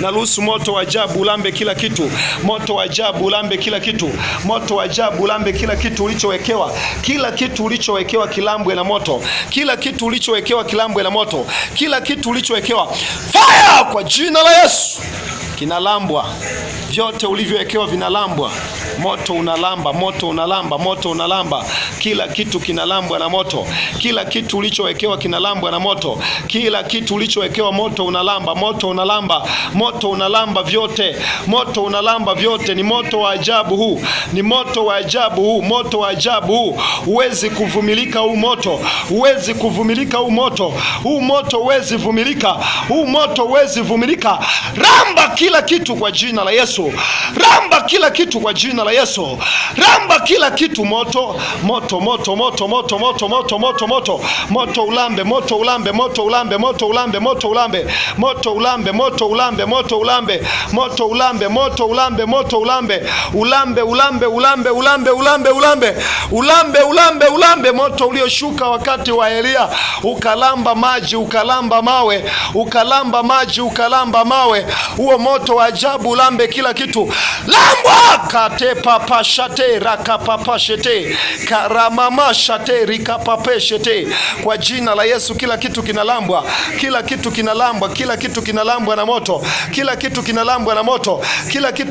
Naruhusu moto wa ajabu ulambe kila kitu. Moto wa ajabu ulambe kila kitu. Moto wa ajabu ulambe kila kitu ulichowekewa. Kila kitu ulichowekewa kilambwe na moto. Kila kitu ulichowekewa kilambwe na moto. Kila kitu ulichowekewa fire kwa jina la Yesu. Kinalambwa. Vyote ulivyowekewa vinalambwa. Moto unalamba, moto unalamba, moto unalamba. Kila kitu kinalambwa na moto. Kila kitu ulichowekewa kinalambwa na moto. Kila kitu ulichowekewa moto unalamba, moto unalamba, moto unalamba vyote. Moto unalamba vyote. Ni moto wa ajabu huu. Ni moto wa ajabu huu. Moto wa ajabu huu. Huwezi kuvumilika huu moto. Huwezi kuvumilika huu moto. Huu moto huwezi vumilika. Huu moto huwezi vumilika. Ramba kila kitu kwa jina la Yesu. Ramba kila kitu kwa jina la Yesu. Ramba kila kitu. Moto, moto, moto, moto, moto, moto, moto, moto, moto. Moto ulambe, moto ulambe, moto ulambe, moto ulambe, moto ulambe, moto ulambe, moto ulambe, moto ulambe, moto ulambe, moto ulambe, moto ulambe, ulambe, ulambe, ulambe, ulambe, ulambe, ulambe, ulambe, ulambe, ulambe. Moto ulioshuka wakati wa Elia ukalamba maji, ukalamba mawe, ukalamba maji, ukalamba mawe. Huo moto wa ajabu ulambe kila kitu. Lambwa kate papa shate raka papa shete karamama shate rika papa shete. Kwa jina la Yesu kila kitu kinalambwa. Kila kitu kinalambwa. Kila kitu kinalambwa na moto. Kila kitu kinalambwa na moto. Kila kitu